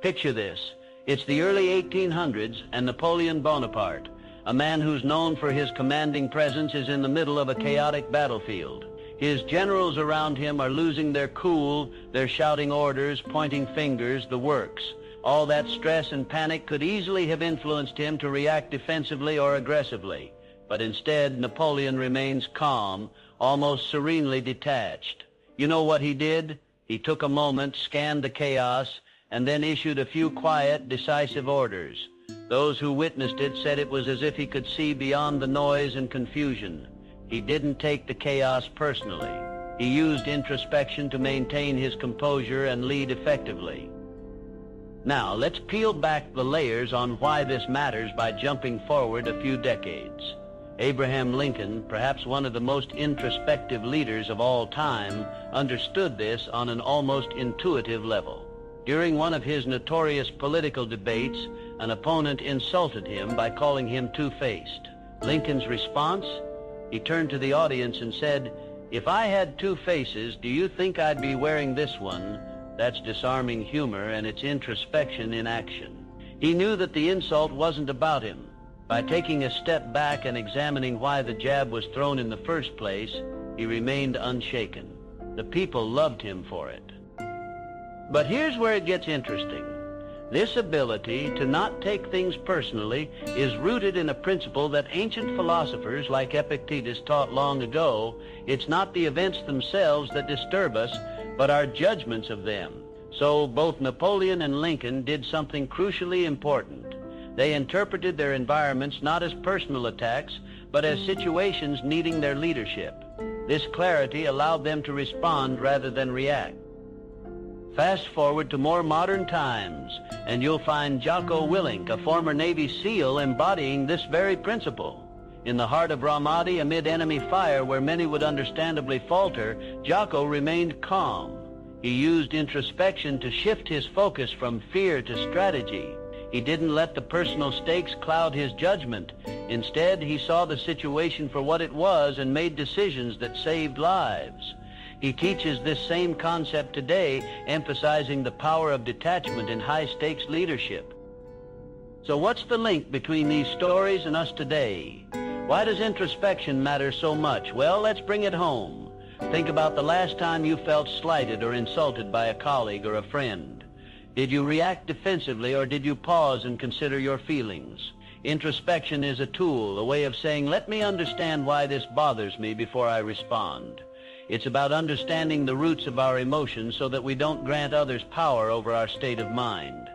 Picture this. It's the early 1800s, and Napoleon Bonaparte, a man who's known for his commanding presence, is in the middle of a chaotic battlefield. His generals around him are losing their cool, they're shouting orders, pointing fingers, the works. All that stress and panic could easily have influenced him to react defensively or aggressively. But instead, Napoleon remains calm, almost serenely detached. You know what he did? He took a moment, scanned the chaos, and then issued a few quiet, decisive orders. Those who witnessed it said it was as if he could see beyond the noise and confusion. He didn't take the chaos personally. He used introspection to maintain his composure and lead effectively. Now, let's peel back the layers on why this matters by jumping forward a few decades. Abraham Lincoln, perhaps one of the most introspective leaders of all time, understood this on an almost intuitive level. During one of his notorious political debates, an opponent insulted him by calling him two-faced. Lincoln's response? He turned to the audience and said, "If I had two faces, do you think I'd be wearing this one?" That's disarming humor, and it's introspection in action. He knew that the insult wasn't about him. By taking a step back and examining why the jab was thrown in the first place, he remained unshaken. The people loved him for it. But here's where it gets interesting. This ability to not take things personally is rooted in a principle that ancient philosophers like Epictetus taught long ago. It's not the events themselves that disturb us, but our judgments of them. So both Napoleon and Lincoln did something crucially important. They interpreted their environments not as personal attacks, but as situations needing their leadership. This clarity allowed them to respond rather than react. Fast forward to more modern times, and you'll find Jocko Willink, a former Navy SEAL, embodying this very principle. In the heart of Ramadi, amid enemy fire where many would understandably falter, Jocko remained calm. He used introspection to shift his focus from fear to strategy. He didn't let the personal stakes cloud his judgment. Instead, he saw the situation for what it was and made decisions that saved lives. He teaches this same concept today, emphasizing the power of detachment in high-stakes leadership. So what's the link between these stories and us today? Why does introspection matter so much? Well, let's bring it home. Think about the last time you felt slighted or insulted by a colleague or a friend. Did you react defensively, or did you pause and consider your feelings? Introspection is a tool, a way of saying, let me understand why this bothers me before I respond. It's about understanding the roots of our emotions so that we don't grant others power over our state of mind.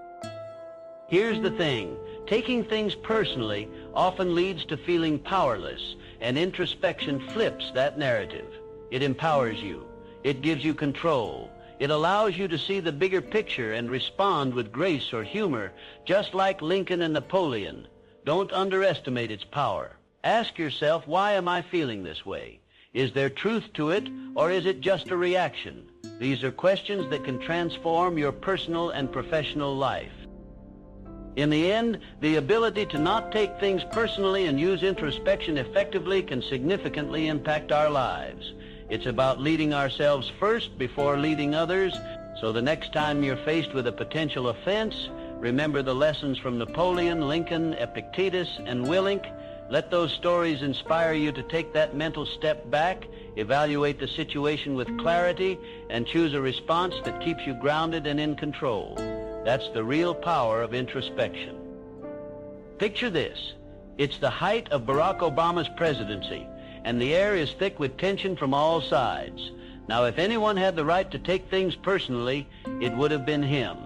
Here's the thing. Taking things personally often leads to feeling powerless, and introspection flips that narrative. It empowers you. It gives you control. It allows you to see the bigger picture and respond with grace or humor, just like Lincoln and Napoleon. Don't underestimate its power. Ask yourself, why am I feeling this way? Is there truth to it, or is it just a reaction? These are questions that can transform your personal and professional life. In the end, the ability to not take things personally and use introspection effectively can significantly impact our lives. It's about leading ourselves first before leading others, so the next time you're faced with a potential offense, remember the lessons from Napoleon, Lincoln, Epictetus, and Willink. Let those stories inspire you to take that mental step back, evaluate the situation with clarity, and choose a response that keeps you grounded and in control. That's the real power of introspection. Picture this. It's the height of Barack Obama's presidency, and the air is thick with tension from all sides. Now, if anyone had the right to take things personally, it would have been him.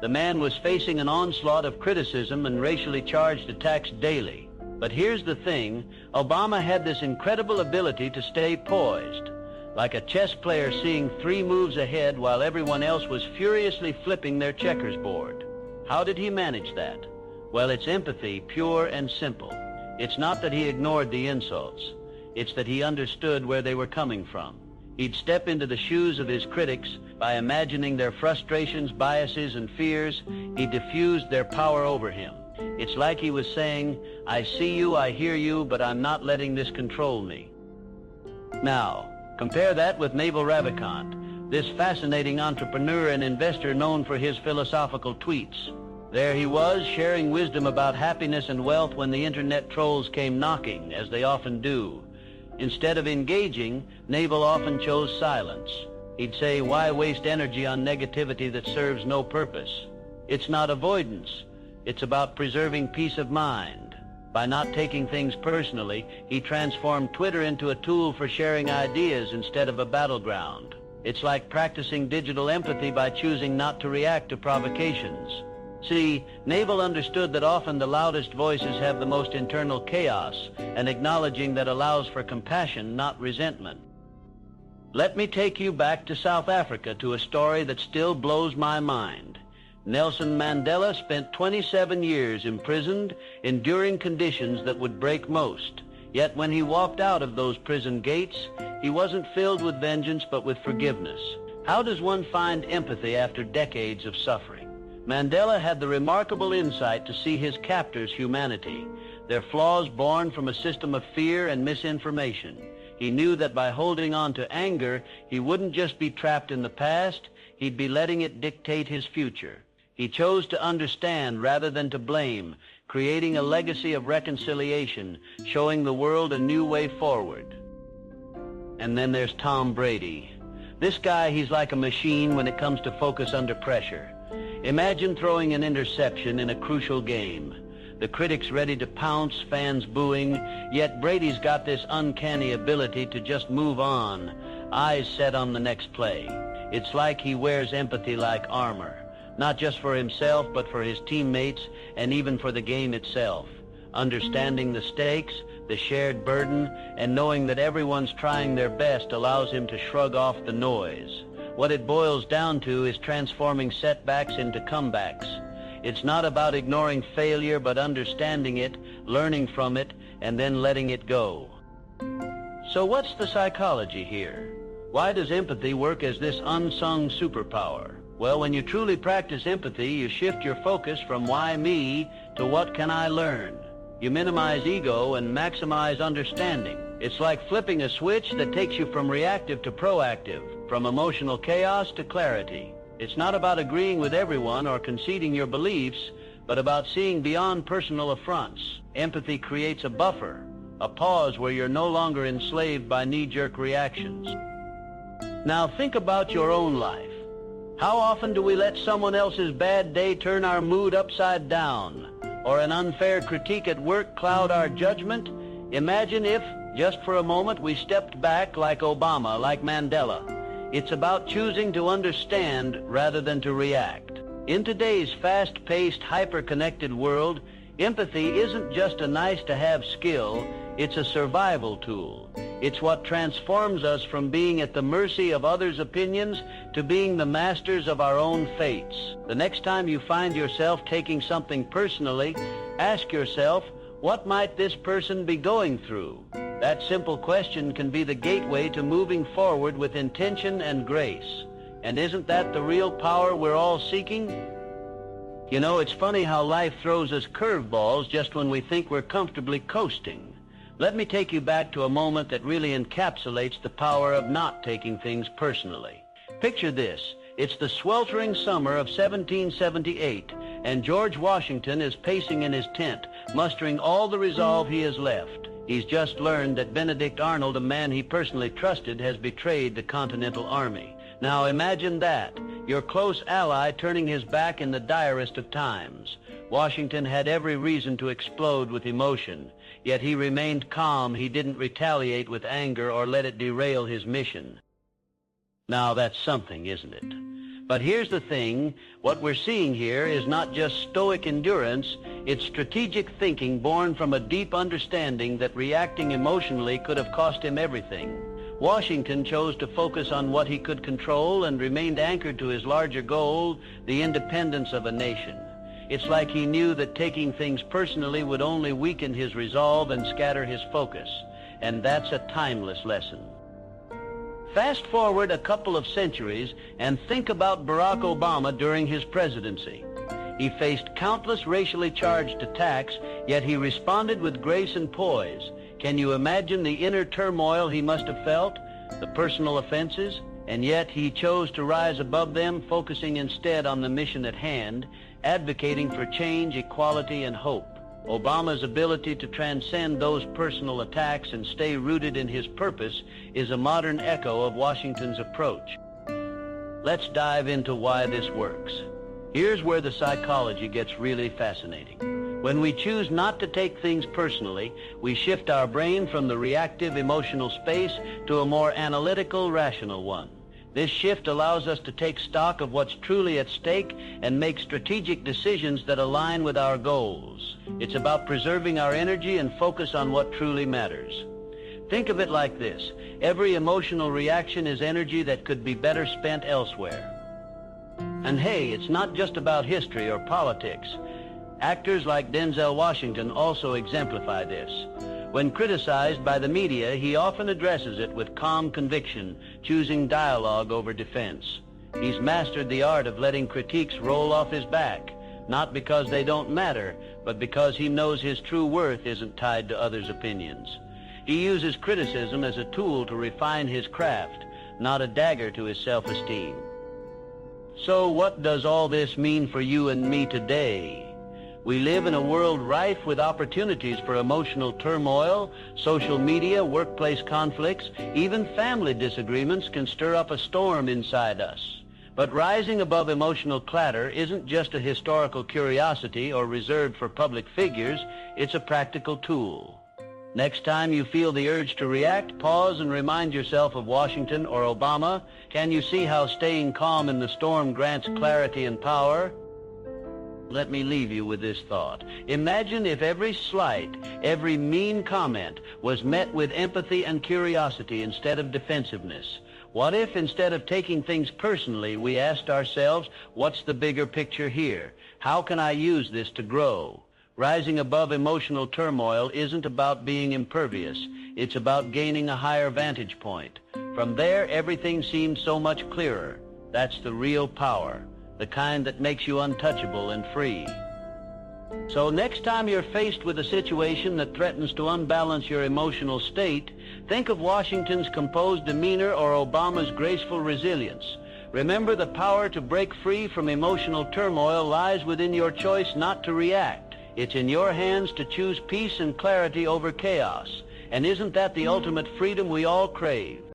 The man was facing an onslaught of criticism and racially charged attacks daily. But here's the thing, Obama had this incredible ability to stay poised, like a chess player seeing 3 moves ahead while everyone else was furiously flipping their checkers board. How did he manage that? Well, it's empathy, pure and simple. It's not that he ignored the insults. It's that he understood where they were coming from. He'd step into the shoes of his critics by imagining their frustrations, biases, and fears. He diffused their power over him. It's like he was saying, I see you, I hear you, but I'm not letting this control me. Now, compare that with Naval Ravikant, this fascinating entrepreneur and investor known for his philosophical tweets. There he was, sharing wisdom about happiness and wealth when the internet trolls came knocking, as they often do. Instead of engaging, Naval often chose silence. He'd say, why waste energy on negativity that serves no purpose? It's not avoidance. It's about preserving peace of mind. By not taking things personally, he transformed Twitter into a tool for sharing ideas instead of a battleground. It's like practicing digital empathy by choosing not to react to provocations. See, Naval understood that often the loudest voices have the most internal chaos, and acknowledging that allows for compassion, not resentment. Let me take you back to South Africa to a story that still blows my mind. Nelson Mandela spent 27 years imprisoned, enduring conditions that would break most. Yet when he walked out of those prison gates, he wasn't filled with vengeance but with forgiveness. How does one find empathy after decades of suffering? Mandela had the remarkable insight to see his captors' humanity, their flaws born from a system of fear and misinformation. He knew that by holding on to anger, he wouldn't just be trapped in the past, he'd be letting it dictate his future. He chose to understand rather than to blame, creating a legacy of reconciliation, showing the world a new way forward. And then there's Tom Brady. This guy, he's like a machine when it comes to focus under pressure. Imagine throwing an interception in a crucial game. The critics ready to pounce, fans booing, yet Brady's got this uncanny ability to just move on, eyes set on the next play. It's like he wears empathy like armor, not just for himself, but for his teammates and even for the game itself. Understanding the stakes, the shared burden, and knowing that everyone's trying their best allows him to shrug off the noise. What it boils down to is transforming setbacks into comebacks. It's not about ignoring failure, but understanding it, learning from it, and then letting it go. So what's the psychology here? Why does empathy work as this unsung superpower? Well, when you truly practice empathy, you shift your focus from why me to what can I learn. You minimize ego and maximize understanding. It's like flipping a switch that takes you from reactive to proactive, from emotional chaos to clarity. It's not about agreeing with everyone or conceding your beliefs, but about seeing beyond personal affronts. Empathy creates a buffer, a pause where you're no longer enslaved by knee-jerk reactions. Now think about your own life. How often do we let someone else's bad day turn our mood upside down, or an unfair critique at work cloud our judgment? Imagine if, just for a moment, we stepped back like Obama, like Mandela. It's about choosing to understand rather than to react. In today's fast-paced, hyper-connected world, empathy isn't just a nice-to-have skill, it's a survival tool. It's what transforms us from being at the mercy of others' opinions to being the masters of our own fates. The next time you find yourself taking something personally, ask yourself, what might this person be going through? That simple question can be the gateway to moving forward with intention and grace. And isn't that the real power we're all seeking? You know, it's funny how life throws us curveballs just when we think we're comfortably coasting. Let me take you back to a moment that really encapsulates the power of not taking things personally. Picture this. It's the sweltering summer of 1778, and George Washington is pacing in his tent, mustering all the resolve he has left. He's just learned that Benedict Arnold, a man he personally trusted, has betrayed the Continental Army. Now imagine that, your close ally turning his back in the direst of times. Washington had every reason to explode with emotion, yet he remained calm. He didn't retaliate with anger or let it derail his mission. Now that's something, isn't it? But here's the thing, what we're seeing here is not just stoic endurance, it's strategic thinking born from a deep understanding that reacting emotionally could have cost him everything. Washington chose to focus on what he could control and remained anchored to his larger goal, the independence of a nation. It's like he knew that taking things personally would only weaken his resolve and scatter his focus. And that's a timeless lesson. Fast forward a couple of centuries and think about Barack Obama during his presidency. He faced countless racially charged attacks, yet he responded with grace and poise. Can you imagine the inner turmoil he must have felt, the personal offenses? And yet he chose to rise above them, focusing instead on the mission at hand, advocating for change, equality, and hope. Obama's ability to transcend those personal attacks and stay rooted in his purpose is a modern echo of Washington's approach. Let's dive into why this works. Here's where the psychology gets really fascinating. When we choose not to take things personally, we shift our brain from the reactive emotional space to a more analytical, rational one. This shift allows us to take stock of what's truly at stake and make strategic decisions that align with our goals. It's about preserving our energy and focus on what truly matters. Think of it like this. Every emotional reaction is energy that could be better spent elsewhere. And hey, it's not just about history or politics. Actors like Denzel Washington also exemplify this. When criticized by the media, he often addresses it with calm conviction, choosing dialogue over defense. He's mastered the art of letting critiques roll off his back, not because they don't matter, but because he knows his true worth isn't tied to others' opinions. He uses criticism as a tool to refine his craft, not a dagger to his self-esteem. So what does all this mean for you and me today? We live in a world rife with opportunities for emotional turmoil. Social media, workplace conflicts, even family disagreements can stir up a storm inside us. But rising above emotional clatter isn't just a historical curiosity or reserved for public figures, it's a practical tool. Next time you feel the urge to react, pause and remind yourself of Washington or Obama. Can you see how staying calm in the storm grants clarity and power? Let me leave you with this thought. Imagine if every slight, every mean comment was met with empathy and curiosity instead of defensiveness. What if, instead of taking things personally, we asked ourselves, what's the bigger picture here? How can I use this to grow? Rising above emotional turmoil isn't about being impervious. It's about gaining a higher vantage point. From there, everything seems so much clearer. That's the real power, the kind that makes you untouchable and free. So next time you're faced with a situation that threatens to unbalance your emotional state, think of Washington's composed demeanor or Obama's graceful resilience. Remember, the power to break free from emotional turmoil lies within your choice not to react. It's in your hands to choose peace and clarity over chaos. And isn't that the ultimate freedom we all crave?